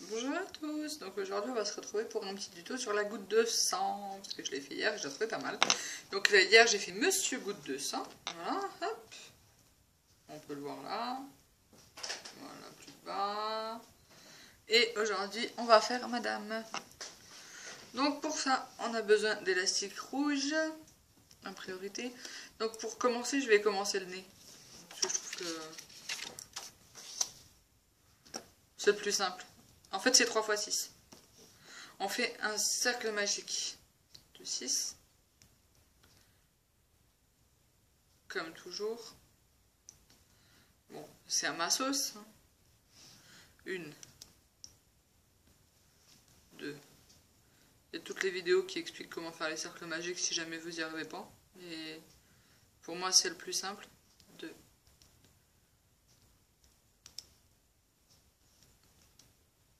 Bonjour à tous, donc aujourd'hui on va se retrouver pour un petit tuto sur la goutte de sang, parce que je l'ai fait hier et je l'ai trouvé pas mal. Donc là, hier j'ai fait Monsieur Goutte de sang, voilà, hop, on peut le voir là, voilà, plus bas, et aujourd'hui on va faire Madame. Donc pour ça on a besoin d'élastique rouge, en priorité. Donc pour commencer je vais commencer le nez, parce que je trouve que c'est le plus simple. En fait c'est 3 x 6. On fait un cercle magique de 6, comme toujours. Bon, c'est à ma sauce. 1, 2. Il y a toutes les vidéos qui expliquent comment faire les cercles magiques si jamais vous n'y arrivez pas. Et pour moi, c'est le plus simple. 2,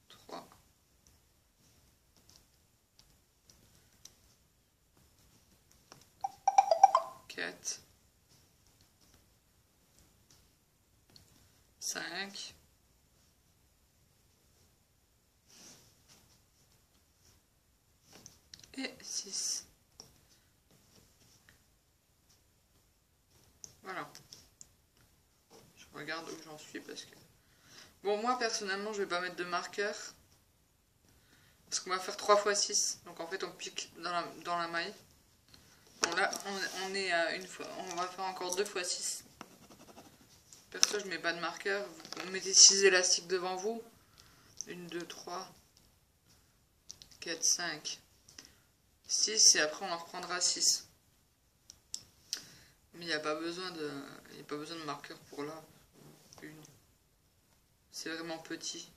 3, 4, 5, et 6. Voilà. Je regarde où j'en suis parce que... Bon, moi personnellement, je vais pas mettre de marqueur. Parce qu'on va faire 3 x 6. Donc en fait, on pique dans la maille. Bon, là, on est à une fois. On va faire encore 2 x 6. Perso, je mets pas de marqueur. Vous mettez 6 élastiques devant vous. 1, 2, 3, 4, 5, 6. Et après, on en reprendra 6. Mais il n'y a pas besoin de marqueur pour là. 1. C'est vraiment petit.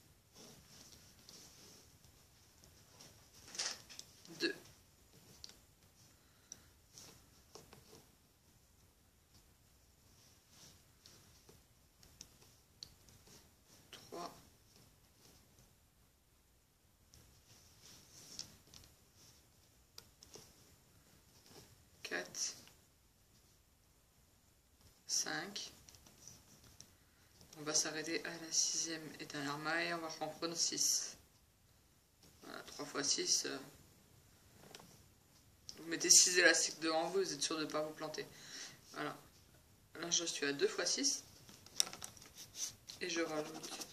2. 3. 4. 5. On va s'arrêter à la 6e et dernière maille. On va en prendre 6. Voilà, 3 x 6. Vous mettez 6 élastiques devant vous, vous êtes sûr de ne pas vous planter. Voilà. Là, je suis à 2 x 6. Et je rajoute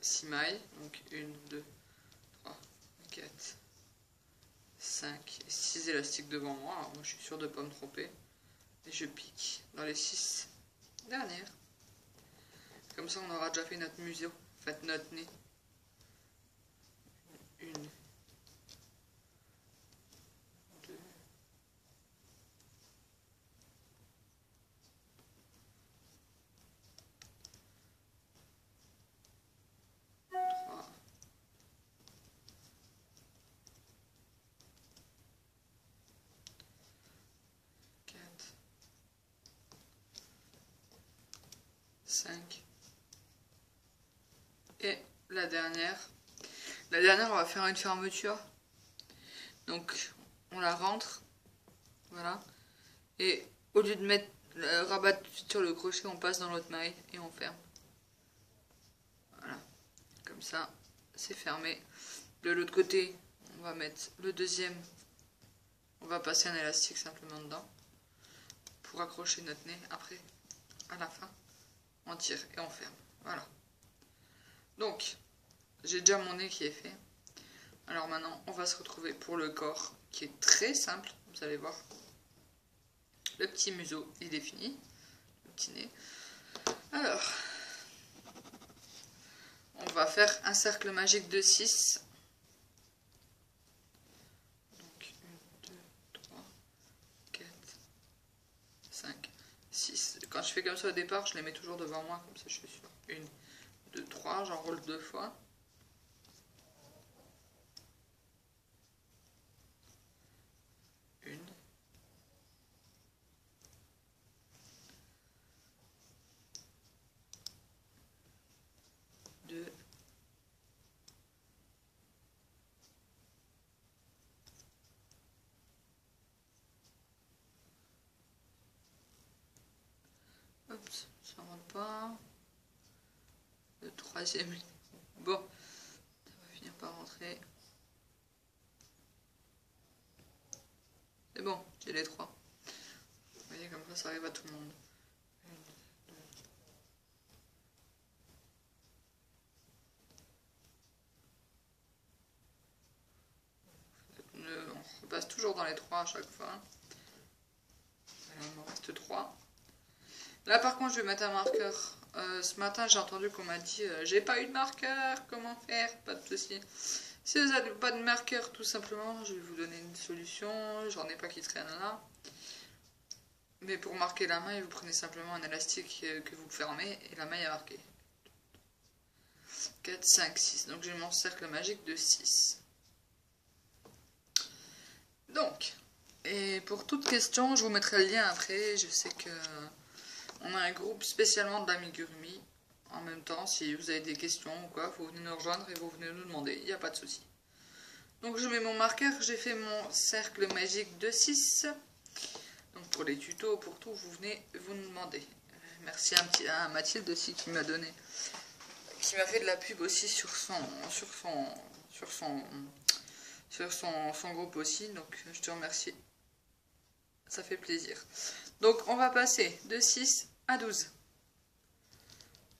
6 mailles. Donc 1, 2, 3, 4, 5 et 6 élastiques devant moi. Alors moi, je suis sûr de ne pas me tromper. Et je pique dans les 6 dernières. Comme ça, on aura déjà fait notre museau. Faites notre nez. 1, 2, 3, 4, 5. Et la dernière. La dernière, on va faire une fermeture. Donc, on la rentre. Voilà. Et au lieu de mettre le rabat sur le crochet, on passe dans l'autre maille et on ferme. Voilà. Comme ça, c'est fermé. De l'autre côté, on va mettre le deuxième. On va passer un élastique simplement dedans pour accrocher notre nez. Après, à la fin, on tire et on ferme. Voilà. Donc, j'ai déjà mon nez qui est fait. Alors maintenant, on va se retrouver pour le corps qui est très simple. Vous allez voir. Le petit museau, il est fini. Le petit nez. Alors, on va faire un cercle magique de 6. Donc, 1, 2, 3, 4, 5, 6. Quand je fais comme ça au départ, je les mets toujours devant moi, comme ça je suis sûr. 1, 2, 3, j'enroule 2 fois. 1, 2, 3, troisième. Bon, ça va finir par rentrer. C'est bon, j'ai les 3. Vous voyez, comme ça arrive à tout le monde. On passe toujours dans les 3 à chaque fois. Il m'en reste 3. Là par contre je vais mettre un marqueur. Ce matin j'ai entendu qu'on m'a dit j'ai pas eu de marqueur, comment faire? Pas de souci. Si vous n'avez pas de marqueur, tout simplement, je vais vous donner une solution. J'en ai pas qui traînent là. Mais pour marquer la maille, vous prenez simplement un élastique que vous fermez et la maille est marquée. 4, 5, 6. Donc j'ai mon cercle magique de 6. Donc, et pour toute question, je vous mettrai le lien après. Je sais que on a un groupe spécialement de l'amigurumi. En même temps, si vous avez des questions ou quoi, vous venez nous rejoindre et vous venez nous demander. Il n'y a pas de souci. Donc je mets mon marqueur, j'ai fait mon cercle magique de 6. Donc pour les tutos, pour tout, vous venez vous nous demander. Merci à Mathilde aussi qui m'a donné, qui m'a fait de la pub aussi sur son groupe aussi. Donc je te remercie. Ça fait plaisir. Donc on va passer de 6 à 12.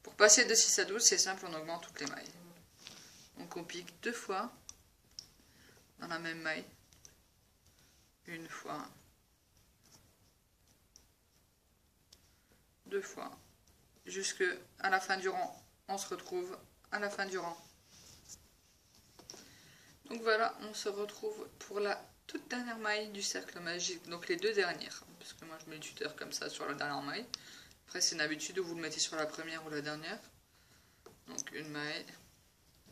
Pour passer de 6 à 12, c'est simple, on augmente toutes les mailles. Donc on pique 2 fois dans la même maille. Une fois. 2 fois. Jusque à la fin du rang. On se retrouve à la fin du rang. Donc voilà, on se retrouve pour la toute dernière maille du cercle magique. Donc les 2 dernières. Parce que moi je mets le tuteur comme ça sur la dernière maille. Après c'est une habitude où vous le mettez sur la première ou la dernière. Donc une maille,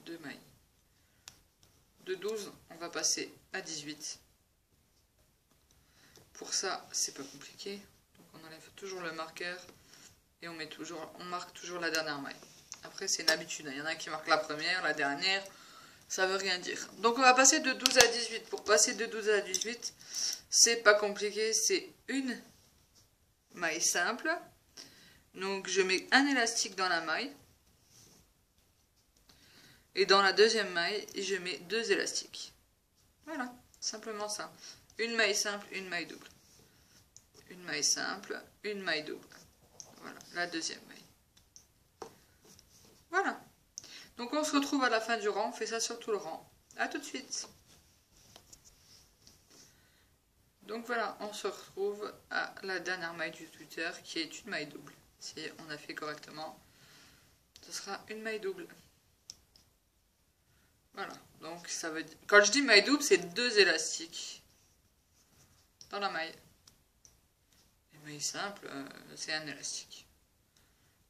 2 mailles. De 12, on va passer à 18. Pour ça, c'est pas compliqué. Donc on enlève toujours le marqueur et on marque toujours la dernière maille. Après c'est une habitude, il y en a qui marquent la première, la dernière, ça veut rien dire. Donc on va passer de 12 à 18. Pour passer de 12 à 18, c'est pas compliqué, c'est une maille simple. Donc je mets un élastique dans la maille. Et dans la deuxième maille, je mets 2 élastiques. Voilà, simplement ça. Une maille simple, une maille double. Une maille simple, une maille double. Voilà, la deuxième maille. Voilà. Donc on se retrouve à la fin du rang, on fait ça sur tout le rang. A tout de suite. Donc voilà, on se retrouve à la dernière maille du tuteur qui est une maille double. Si on a fait correctement, ce sera une maille double. Voilà, donc ça veut dire... Quand je dis maille double, c'est 2 élastiques dans la maille. Les mailles simples, c'est un élastique.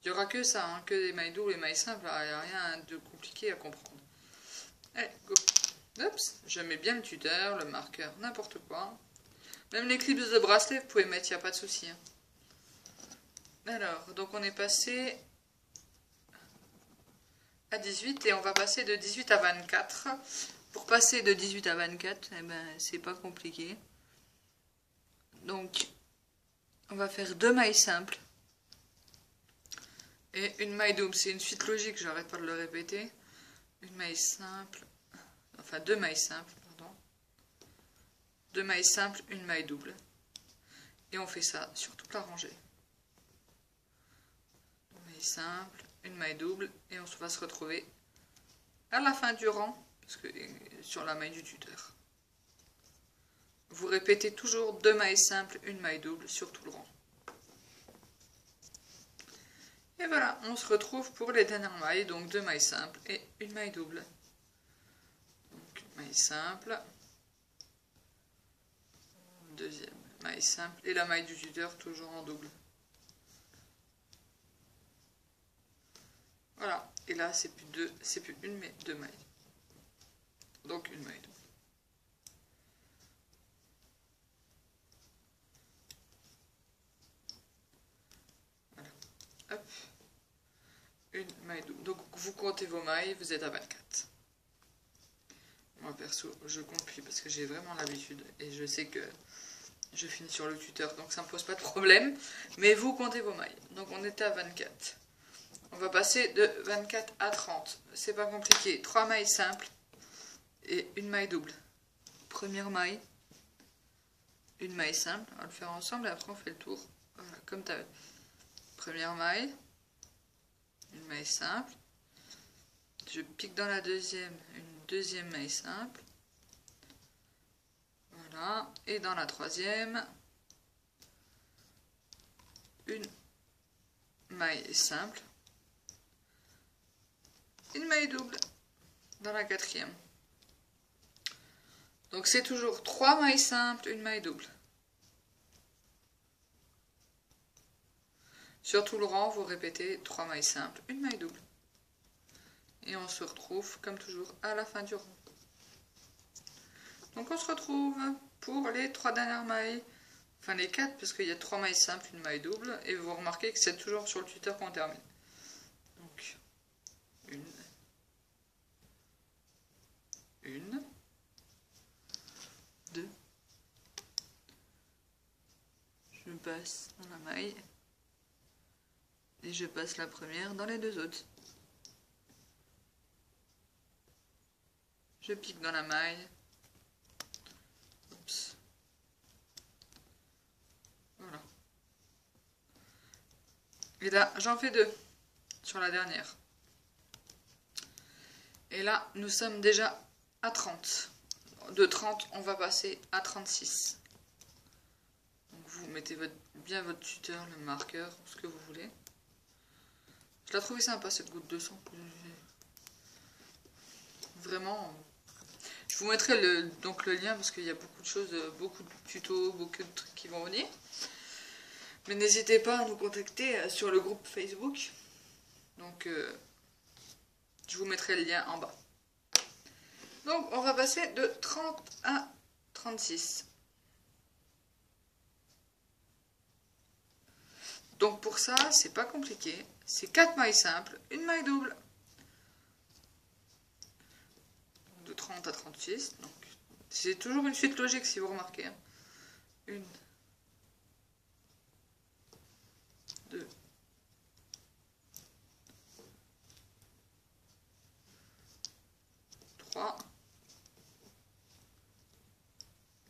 Il n'y aura que ça, hein, que des mailles doubles et mailles simples, il n'y a rien de compliqué à comprendre. Allez, go. Oups, je mets bien le tuteur, le marqueur, n'importe quoi. Même les clips de bracelet, vous pouvez mettre, il n'y a pas de souci. Hein. Alors, donc on est passé à 18 et on va passer de 18 à 24. Pour passer de 18 à 24, eh ben, c'est pas compliqué. Donc, on va faire 2 mailles simples et une maille double. C'est une suite logique, j'arrête pas de le répéter. Une maille simple, enfin 2 mailles simples, pardon. 2 mailles simples, une maille double. Et on fait ça sur toute la rangée. 2 mailles simples, une maille double et on va se retrouver à la fin du rang parce que, sur la maille du tuteur. Vous répétez toujours 2 mailles simples, une maille double sur tout le rang. Et voilà, on se retrouve pour les dernières mailles, donc 2 mailles simples et une maille double. Donc maille simple, deuxième maille simple et la maille du tuteur toujours en double. Voilà, et là c'est plus une mais 2 mailles. Donc une maille double. Voilà. Hop. Une maille double. Donc vous comptez vos mailles, vous êtes à 24. Moi perso, je compte plus parce que j'ai vraiment l'habitude et je sais que je finis sur le tuteur, donc ça me pose pas de problème. Mais vous comptez vos mailles. Donc on était à 24. On va passer de 24 à 30. C'est pas compliqué. 3 mailles simples et une maille double. Première maille, une maille simple. On va le faire ensemble et après on fait le tour. Voilà, comme tu as. Première maille, une maille simple. Je pique dans la deuxième, une deuxième maille simple. Voilà. Et dans la troisième, une maille simple. Une maille double dans la quatrième. Donc c'est toujours 3 mailles simples, une maille double. Sur tout le rang, vous répétez 3 mailles simples, une maille double. Et on se retrouve, comme toujours, à la fin du rang. Donc on se retrouve pour les 3 dernières mailles. Enfin les 4, parce qu'il y a 3 mailles simples, une maille double. Et vous remarquez que c'est toujours sur le tuteur qu'on termine. Donc, une, deux, je passe dans la maille. Et je passe la première dans les deux autres. Je pique dans la maille. Oups. Voilà. Et là, j'en fais 2 sur la dernière. Et là, nous sommes déjà à 30. De 30, on va passer à 36. Donc vous mettez bien votre tuteur, le marqueur, ce que vous voulez. Je l'ai trouvé sympa cette goutte de sang. Vraiment. Je vous mettrai le lien parce qu'il y a beaucoup de choses, beaucoup de tutos, beaucoup de trucs qui vont venir. Mais n'hésitez pas à nous contacter sur le groupe Facebook. Donc je vous mettrai le lien en bas. Donc on va passer de 30 à 36. Donc pour ça, c'est pas compliqué. C'est 4 mailles simples, une maille double. De 30 à 36. C'est toujours une suite logique si vous remarquez. Hein. 1, 2, 3,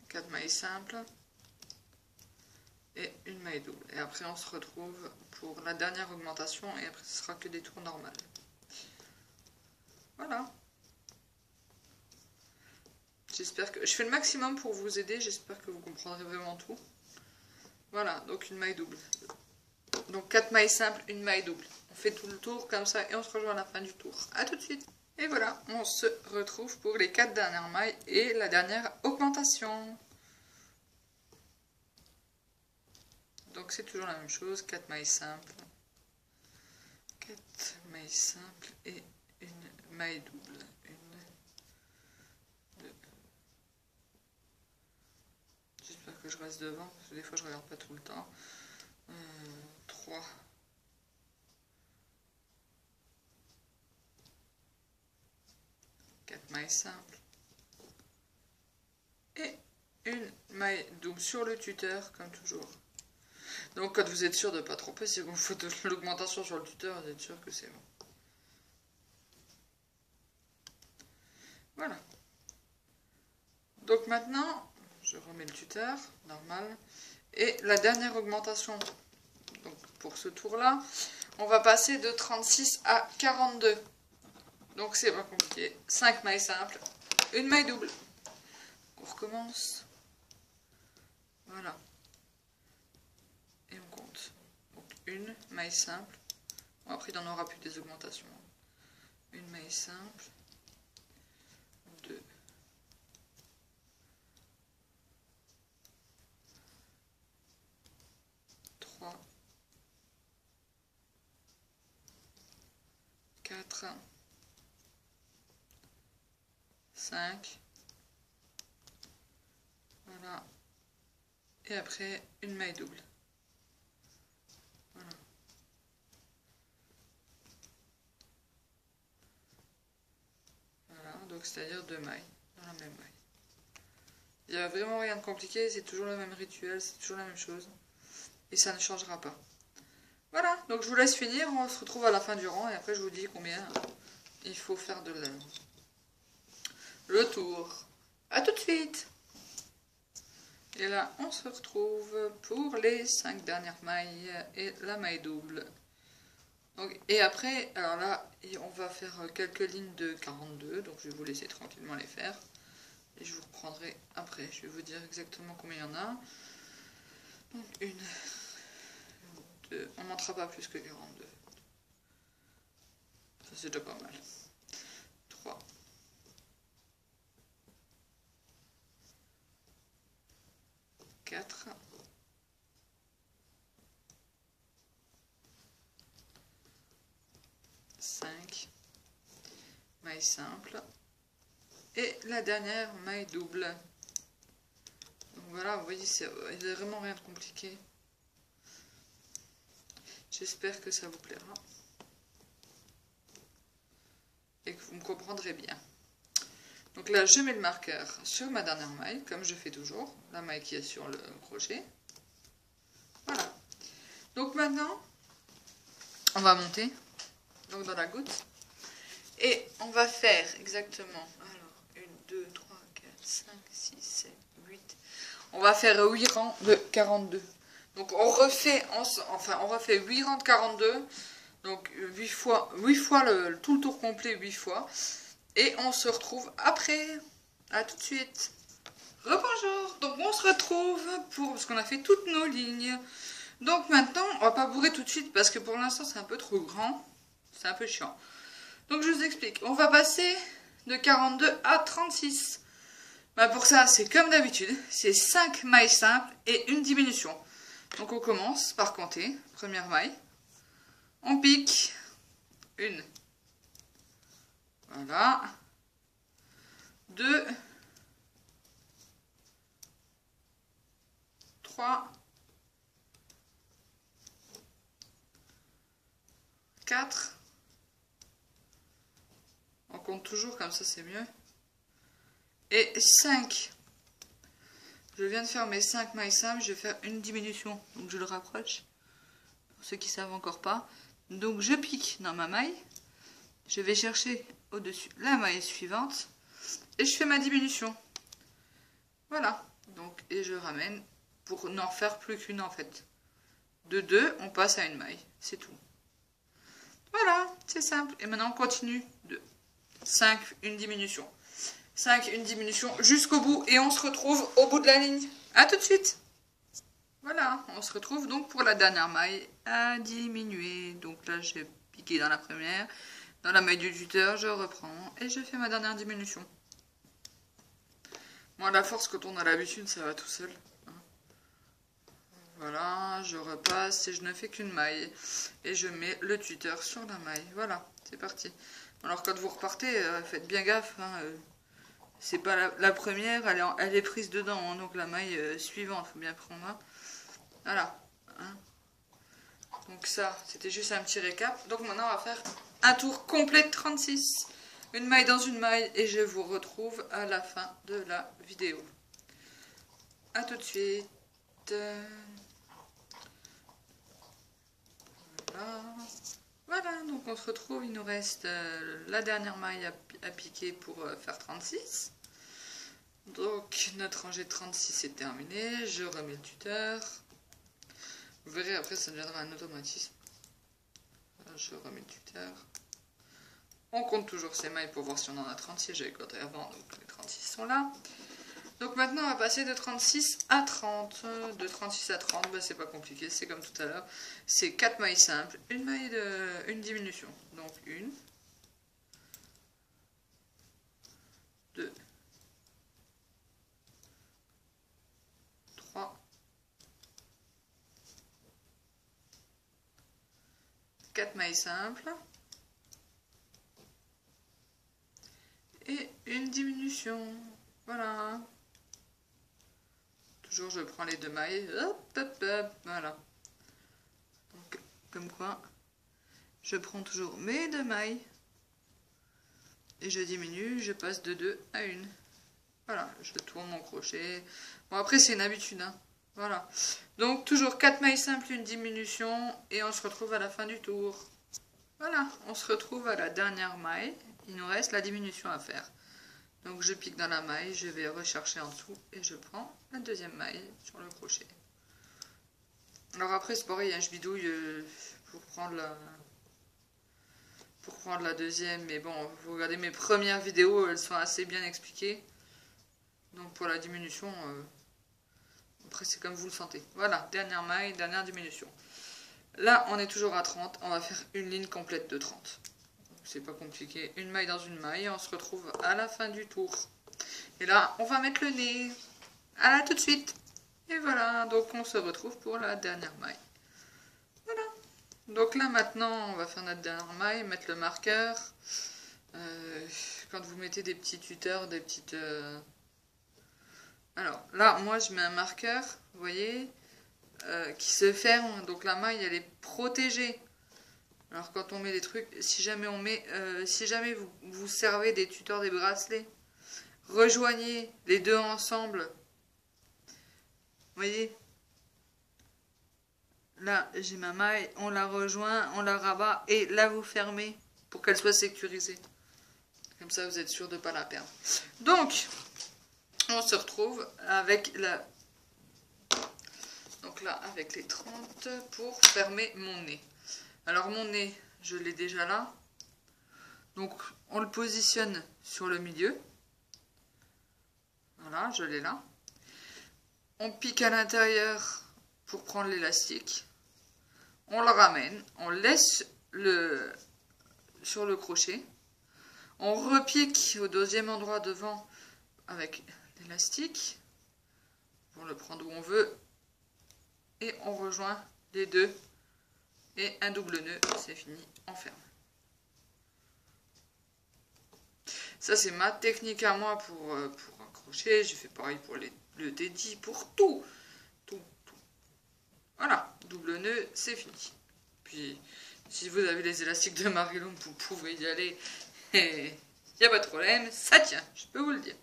4 mailles simples et une maille double. Et après on se retrouve pour la dernière augmentation et après ce sera que des tours normales. Voilà. J'espère que je fais le maximum pour vous aider, j'espère que vous comprendrez vraiment tout. Voilà, donc une maille double. Donc 4 mailles simples, une maille double. On fait tout le tour comme ça et on se rejoint à la fin du tour. A tout de suite. Et voilà, on se retrouve pour les 4 dernières mailles et la dernière augmentation. Donc c'est toujours la même chose, 4 mailles simples. 4 mailles simples et une maille double. J'espère que je reste devant, parce que des fois je regarde pas tout le temps. 3. 4 mailles simples. Et une maille double sur le tuteur, comme toujours. Donc quand vous êtes sûr de ne pas tromper, si vous faites l'augmentation sur le tuteur, vous êtes sûr que c'est bon. Voilà. Donc maintenant, je remets le tuteur, normal. Et la dernière augmentation, donc pour ce tour-là, on va passer de 36 à 42. Donc c'est pas compliqué. 5 mailles simples, une maille double. On recommence. Voilà. Et on compte. Donc une maille simple. Bon, après il n'y en aura plus des augmentations. Une maille simple. 2. 3. 4. 5. Voilà. Et après, une maille double. Voilà. Voilà, donc c'est-à-dire 2 mailles dans la même maille. Il n'y a vraiment rien de compliqué, c'est toujours le même rituel, c'est toujours la même chose. Et ça ne changera pas. Voilà, donc je vous laisse finir, on se retrouve à la fin du rang et après je vous dis combien il faut faire de le tour. A tout de suite. Et là, on se retrouve pour les 5 dernières mailles et la maille double. Donc, et après, alors là, on va faire quelques lignes de 42, donc je vais vous laisser tranquillement les faire. Et je vous reprendrai après, je vais vous dire exactement combien il y en a. Donc une, deux, on ne montera pas plus que 42. Ça c'est déjà pas mal. 3. 4. 5. Maille simple. Et la dernière maille double. Donc voilà, vous voyez, il n'y a vraiment rien de compliqué. J'espère que ça vous plaira. Et que vous me comprendrez bien. Donc là, je mets le marqueur sur ma dernière maille, comme je fais toujours. La maille qui est sur le crochet. Voilà. Donc maintenant, on va monter donc dans la goutte. Et on va faire exactement, alors, 1, 2, 3, 4, 5, 6, 7, 8. On va faire 8 rangs de 42. Donc on refait, on refait 8 rangs de 42. Donc 8 fois tout le tour complet, 8 fois. Et on se retrouve après. A tout de suite. Rebonjour. Donc on se retrouve parce qu'on a fait toutes nos lignes. Donc maintenant, on va pas bourrer tout de suite parce que pour l'instant c'est un peu trop grand. C'est un peu chiant. Donc je vous explique. On va passer de 42 à 36. Bah pour ça, c'est comme d'habitude. C'est 5 mailles simples et une diminution. Donc on commence par compter. Première maille. On pique. 1. Voilà. 2. 3. 4. On compte toujours, comme ça c'est mieux. Et 5. Je viens de faire mes 5 mailles simples, je vais faire une diminution. Donc je le rapproche, pour ceux qui ne savent encore pas. Donc je pique dans ma maille. Je vais chercher au-dessus la maille suivante. Et je fais ma diminution. Voilà. Donc, et je ramène pour n'en faire plus qu'une en fait. De 2, on passe à une maille. C'est tout. Voilà, c'est simple. Et maintenant on continue de 5, une diminution. 5, une diminution jusqu'au bout. Et on se retrouve au bout de la ligne. A tout de suite. Voilà, on se retrouve donc pour la dernière maille à diminuer. Donc là, j'ai piqué dans la première. Dans la maille du tuteur, je reprends et je fais ma dernière diminution. Moi, la force, quand on a l'habitude, ça va tout seul. Voilà, je repasse et je ne fais qu'une maille. Et je mets le tuteur sur la maille. Voilà, c'est parti. Alors quand vous repartez, faites bien gaffe. C'est pas la première, elle est prise dedans. Hein, donc la maille suivante, il faut bien prendre. Hein. Voilà. Hein. Donc ça, c'était juste un petit récap. Donc maintenant, on va faire un tour complet de 36. Une maille dans une maille. Et je vous retrouve à la fin de la vidéo. A tout de suite. Voilà, donc on se retrouve, il nous reste la dernière maille à piquer pour faire 36. Donc notre rangée de 36 est terminée, je remets le tuteur. Vous verrez après ça deviendra un automatisme. Je remets le tuteur. On compte toujours ces mailles pour voir si on en a 36, j'avais compté avant, donc les 36 sont là. Donc maintenant on va passer de 36 à 30. De 36 à 30, bah, c'est pas compliqué, c'est comme tout à l'heure. C'est 4 mailles simples, une diminution. Donc 1, 2, 3, 4 mailles simples. Et une diminution. Voilà. Toujours je prends les 2 mailles, hop, hop, hop, voilà. Donc, comme quoi, je prends toujours mes 2 mailles et je diminue, je passe de 2 à 1. Voilà, je tourne mon crochet. Bon après c'est une habitude, hein. Voilà. Donc toujours 4 mailles simples, une diminution et on se retrouve à la fin du tour. Voilà, on se retrouve à la dernière maille. Il nous reste la diminution à faire. Donc je pique dans la maille, je vais rechercher en dessous et je prends la deuxième maille sur le crochet. Alors après c'est pareil, hein, je bidouille pour prendre la deuxième, mais bon, vous regardez mes premières vidéos, elles sont assez bien expliquées. Donc pour la diminution, après c'est comme vous le sentez. Voilà, dernière maille, dernière diminution. Là on est toujours à 30, on va faire une ligne complète de 30. C'est pas compliqué, une maille dans une maille, et on se retrouve à la fin du tour. Et là on va mettre le nez. À là tout de suite. Et voilà, donc on se retrouve pour la dernière maille. Voilà. Donc là maintenant on va faire notre dernière maille, mettre le marqueur. Quand vous mettez des petits tuteurs, des petites... Alors là moi je mets un marqueur, vous voyez, qui se ferme, donc la maille elle est protégée. Alors quand on met des trucs, si jamais vous servez des tuteurs, des bracelets, rejoignez les deux ensemble. Vous voyez, là j'ai ma maille, on la rejoint, on la rabat et là vous fermez pour qu'elle soit sécurisée. Comme ça vous êtes sûr de ne pas la perdre. Donc on se retrouve avec donc là avec les 30 pour fermer mon nez. Alors mon nez, je l'ai déjà là. Donc on le positionne sur le milieu. Voilà, je l'ai là. On pique à l'intérieur pour prendre l'élastique. On le ramène, on laisse sur le crochet. On repique au deuxième endroit devant avec l'élastique. On le prend d'où on veut. Et on rejoint les deux. Et un double nœud, c'est fini, on ferme. Ça c'est ma technique à moi pour accrocher. J'ai fait pareil pour le dédi, pour tout. Voilà, double nœud, c'est fini. Puis, si vous avez les élastiques de Marilyn, vous pouvez y aller. Il n'y a pas de problème, ça tient, je peux vous le dire.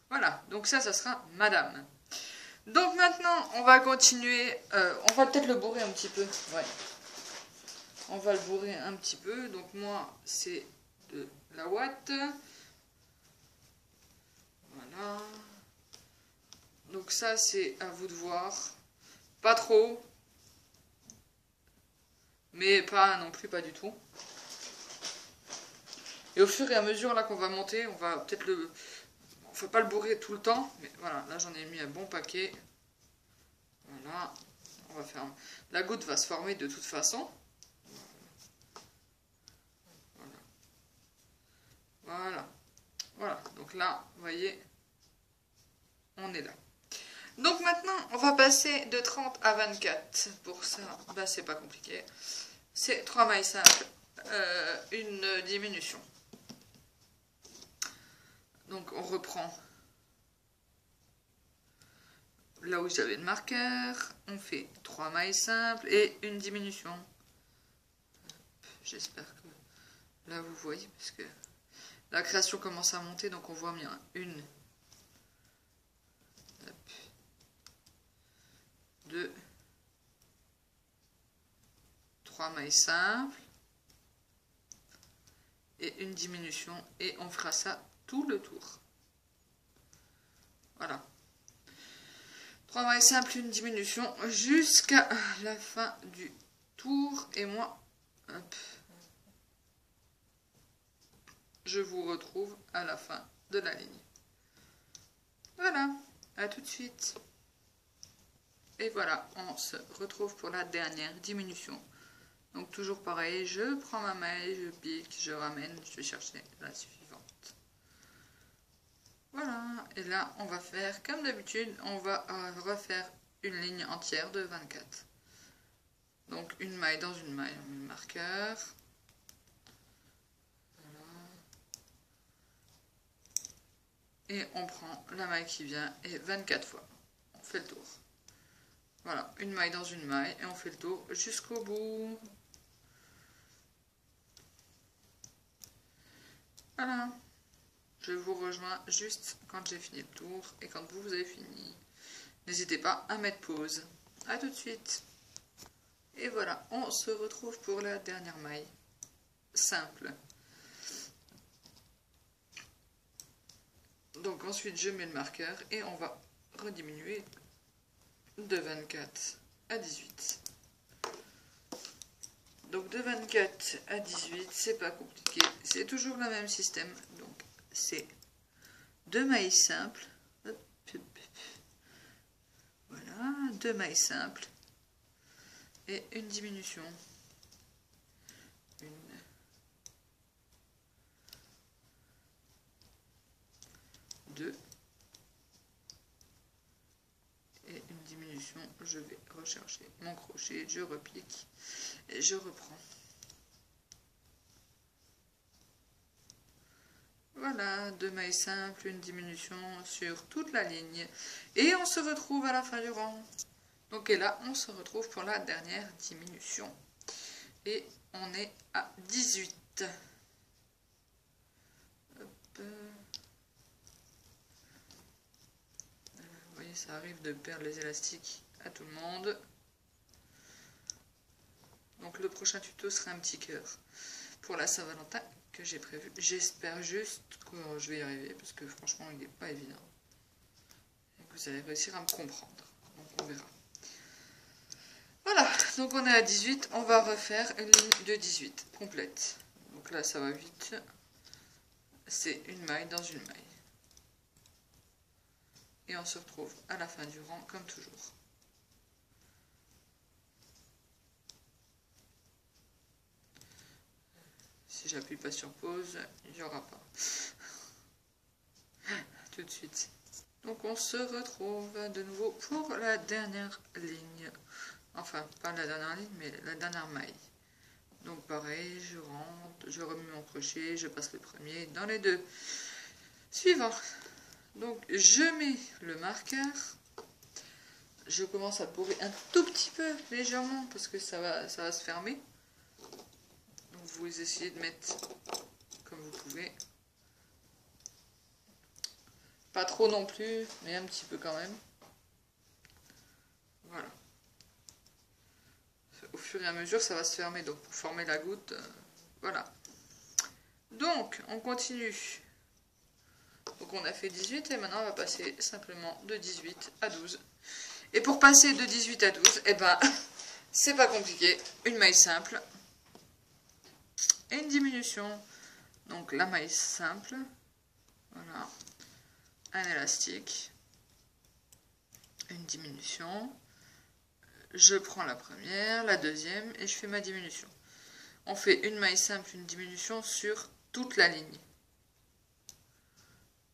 Voilà, donc ça sera madame. Donc maintenant, on va continuer. On va peut-être le bourrer un petit peu. Ouais. On va le bourrer un petit peu. Donc moi, c'est de la ouate. Voilà. Donc ça, c'est à vous de voir. Pas trop. Mais pas non plus, pas du tout. Et au fur et à mesure là qu'on va monter, on va peut-être le... On ne faut pas le bourrer tout le temps. Mais voilà, là j'en ai mis un bon paquet. Voilà. On va faire... La goutte va se former de toute façon. Voilà. Voilà. Donc là, vous voyez, on est là. Donc maintenant, on va passer de 30 à 24. Pour ça, bah, c'est pas compliqué. C'est 3 mailles simples, une diminution. Donc on reprend là où j'avais le marqueur. On fait 3 mailles simples et une diminution. J'espère que là vous voyez, parce que la création commence à monter, donc on voit bien. 2, 3 mailles simples et une diminution, et on fera ça tout le tour. Voilà. 3 mailles simples, une diminution jusqu'à la fin du tour, et moi, hop, je vous retrouve à la fin de la ligne. Voilà, à tout de suite. Et voilà, on se retrouve pour la dernière diminution. Donc toujours pareil, je prends ma maille, je pique, je ramène, je vais chercher la suivante. Voilà, et là on va faire comme d'habitude, on va refaire une ligne entière de 24. Donc une maille dans une maille, on met le marqueur. Voilà. Et on prend la maille qui vient et 24 fois. On fait le tour. Voilà, une maille dans une maille et on fait le tour jusqu'au bout. Voilà. Je vous rejoins juste quand j'ai fini le tour et quand vous avez fini. N'hésitez pas à mettre pause. A tout de suite. Et voilà, on se retrouve pour la dernière maille. Simple. Donc ensuite je mets le marqueur et on va rediminuer de 24 à 18. Donc de 24 à 18, c'est pas compliqué, c'est toujours le même système. Donc c'est 2 mailles simples. Voilà, 2 mailles simples et une diminution. 1, 2 et une diminution. Je vais rechercher mon crochet, je repique et je reprends. Voilà, 2 mailles simples, une diminution sur toute la ligne. Et on se retrouve à la fin du rang. Donc et là, on se retrouve pour la dernière diminution. Et on est à 18. Hop. Vous voyez, ça arrive de perdre les élastiques à tout le monde. Donc le prochain tuto sera un petit cœur pour la Saint-Valentin que j'ai prévu. J'espère juste que je vais y arriver parce que franchement il n'est pas évident. Et que vous allez réussir à me comprendre. Donc on verra. Voilà, donc on est à 18. On va refaire une ligne de 18 complète. Donc là ça va vite. C'est une maille dans une maille. Et on se retrouve à la fin du rang comme toujours. Si j'appuie pas sur pause, il n'y aura pas. Tout de suite. Donc on se retrouve de nouveau pour la dernière ligne. Enfin, pas la dernière ligne, mais la dernière maille. Donc pareil, je rentre, je remets mon crochet, je passe le premier dans les deux suivants. Donc je mets le marqueur. Je commence à bourrer un tout petit peu, légèrement, parce que ça va se fermer. Donc vous essayez de mettre comme vous pouvez. Pas trop non plus, mais un petit peu quand même. Voilà. Au fur et à mesure, ça va se fermer. Donc pour former la goutte, voilà. Donc, on continue. Donc on a fait 18 et maintenant on va passer simplement de 18 à 12. Et pour passer de 18 à 12, eh ben, c'est pas compliqué. Une maille simple et une diminution. Donc la maille simple, voilà, un élastique, une diminution. Je prends la première, la deuxième et je fais ma diminution. On fait une maille simple, une diminution sur toute la ligne.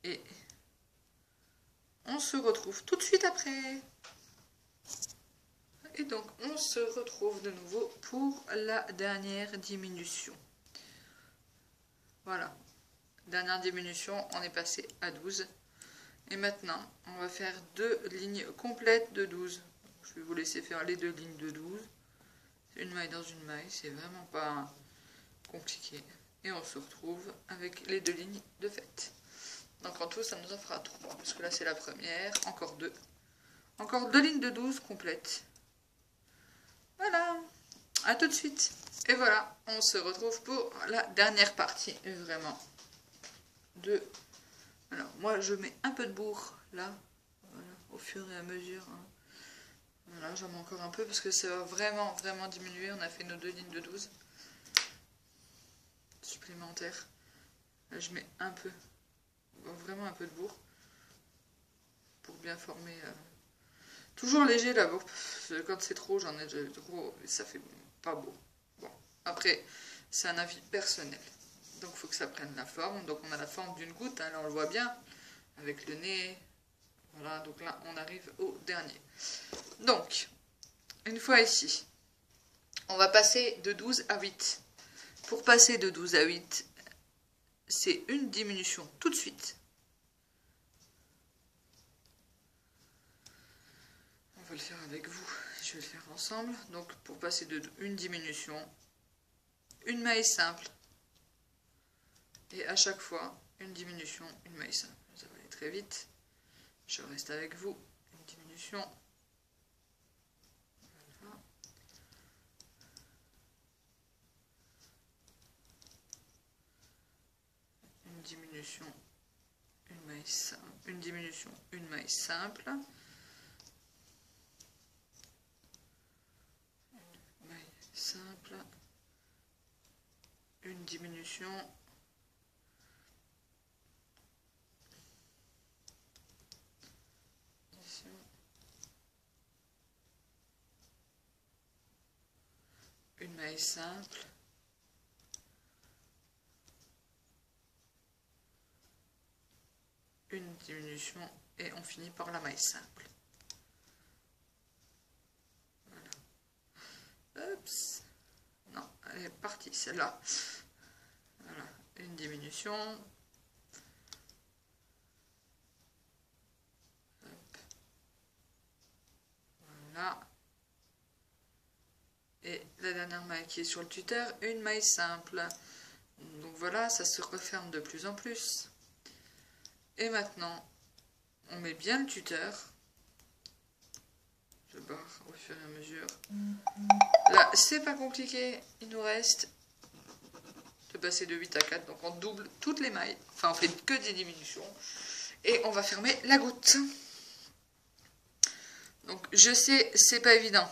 Et on se retrouve tout de suite après. Et donc on se retrouve de nouveau pour la dernière diminution. Voilà. Dernière diminution, on est passé à 12. Et maintenant, on va faire 2 lignes complètes de 12. Je vais vous laisser faire les 2 lignes de 12. Une maille dans une maille, c'est vraiment pas compliqué. Et on se retrouve avec les 2 lignes de fait. Donc en tout, ça nous en fera 3. Parce que là, c'est la première. Encore 2. Encore 2 lignes de 12 complètes. Voilà. À tout de suite. Et voilà, on se retrouve pour la dernière partie. Vraiment. Alors, moi, je mets un peu de bourre, là. Voilà, au fur et à mesure. Hein. Voilà, j'en mets encore un peu parce que ça va vraiment, vraiment diminuer. On a fait nos 2 lignes de 12 supplémentaires. Là, je mets un peu, vraiment un peu de bourre pour bien former. Toujours léger la bourre. Quand c'est trop, j'en ai trop, ça fait pas beau. Bon, après, c'est un avis personnel. Donc, il faut que ça prenne la forme. Donc, on a la forme d'une goutte. Hein, là, on le voit bien avec le nez. Voilà, donc là, on arrive au dernier. Donc, une fois ici, on va passer de 12 à 8. Pour passer de 12 à 8, c'est une diminution tout de suite. On va le faire avec vous. Je vais le faire ensemble. Donc, pour passer de une diminution, une maille simple. Et à chaque fois, une diminution, une maille simple. Ça va aller très vite. Je reste avec vous. Une diminution. diminution. Voilà. Une diminution, une maille simple, une diminution, une maille simple. Une maille simple, une diminution. Une maille simple, une diminution et on finit par la maille simple. Voilà. Oups. Non, elle est partie celle-là. Voilà, une diminution. Hop. Voilà. Et la dernière maille qui est sur le tuteur, une maille simple. Donc voilà, ça se referme de plus en plus. Et maintenant, on met bien le tuteur. Je barre au fur et à mesure. Là, c'est pas compliqué. Il nous reste de passer de 8 à 4. Donc on double toutes les mailles. Enfin, on fait que des diminutions. Et on va fermer la goutte. Donc je sais, c'est pas évident.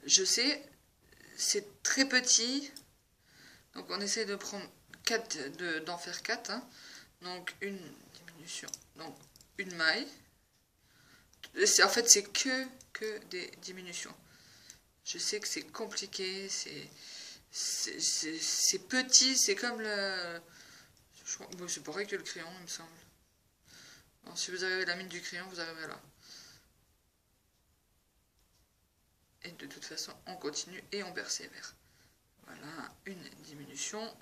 Je sais, c'est très petit. Donc on essaie de prendre 4, d'en faire 4. Hein. Donc une diminution, donc une maille. En fait, c'est que des diminutions. Je sais que c'est compliqué, c'est petit, c'est comme le... Bon, c'est pareil que le crayon, il me semble. Bon, si vous arrivez à la mine du crayon, vous arrivez là. Et de toute façon, on continue et on persévère. Voilà, une diminution.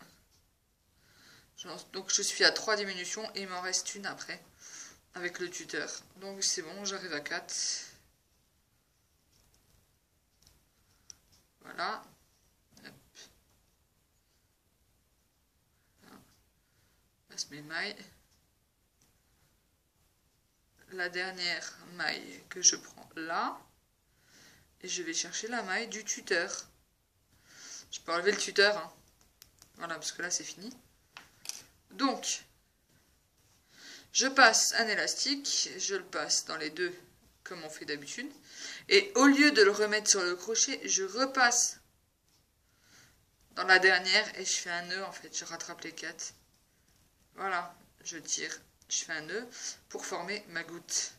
Donc je suis à 3 diminutions et il m'en reste une après avec le tuteur. Donc c'est bon, j'arrive à 4. Voilà. Hop. Voilà. Je passe mes mailles. La dernière maille que je prends là. Et je vais chercher la maille du tuteur. Je peux enlever le tuteur. Hein. Voilà, parce que là c'est fini. Donc, je passe un élastique, je le passe dans les deux comme on fait d'habitude. Et au lieu de le remettre sur le crochet, je repasse dans la dernière et je fais un nœud en fait. Je rattrape les 4. Voilà, je tire, je fais un nœud pour former ma goutte.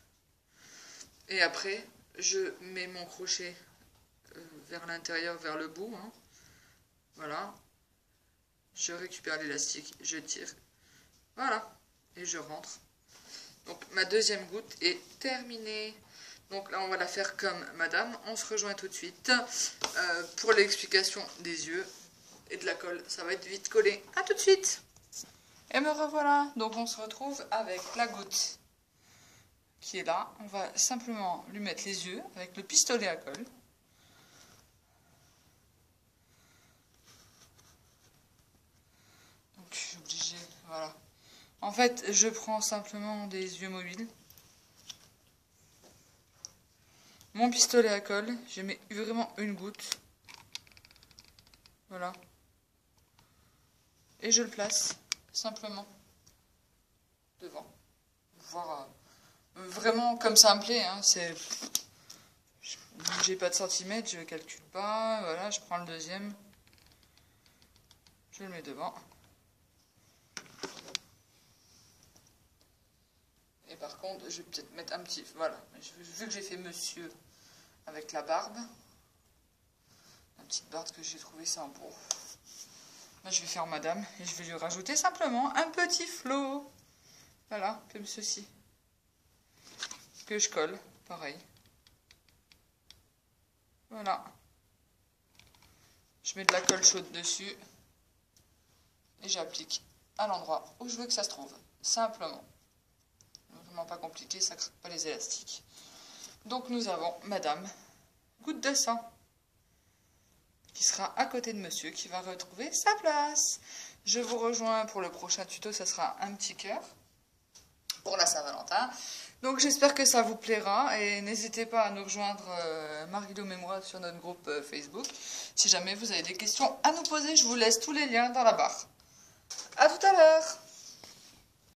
Et après, je mets mon crochet vers l'intérieur, vers le bout. Hein. Voilà. Je récupère l'élastique, je tire. Voilà. Et je rentre. Donc ma deuxième goutte est terminée. Donc là on va la faire comme madame. On se rejoint tout de suite pour l'explication des yeux et de la colle. Ça va être vite collé. A tout de suite. Et me revoilà. Donc on se retrouve avec la goutte qui est là. On va simplement lui mettre les yeux avec le pistolet à colle. Donc je suis obligée, voilà. En fait, je prends simplement des yeux mobiles. Mon pistolet à colle, je mets vraiment une goutte. Voilà. Et je le place simplement devant. Voir vraiment comme ça me plaît. Hein, c'est... J'ai pas de centimètres, je calcule pas. Voilà, je prends le deuxième. Je le mets devant. Et par contre, je vais peut-être mettre un petit... Voilà, vu que j'ai fait monsieur avec la barbe, la petite barbe que j'ai trouvé ça en beau. Là, je vais faire madame et je vais lui rajouter simplement un petit flot. Voilà, comme ceci. Que je colle, pareil. Voilà. Je mets de la colle chaude dessus. Et j'applique à l'endroit où je veux que ça se trouve. Simplement. Vraiment pas compliqué, ça ne craque pas les élastiques. Donc nous avons madame goutte de sang qui sera à côté de monsieur qui va retrouver sa place. Je vous rejoins pour le prochain tuto, ça sera un petit cœur pour la Saint-Valentin. Donc j'espère que ça vous plaira et n'hésitez pas à nous rejoindre Marie-Lou et moi sur notre groupe Facebook. Si jamais vous avez des questions à nous poser, je vous laisse tous les liens dans la barre.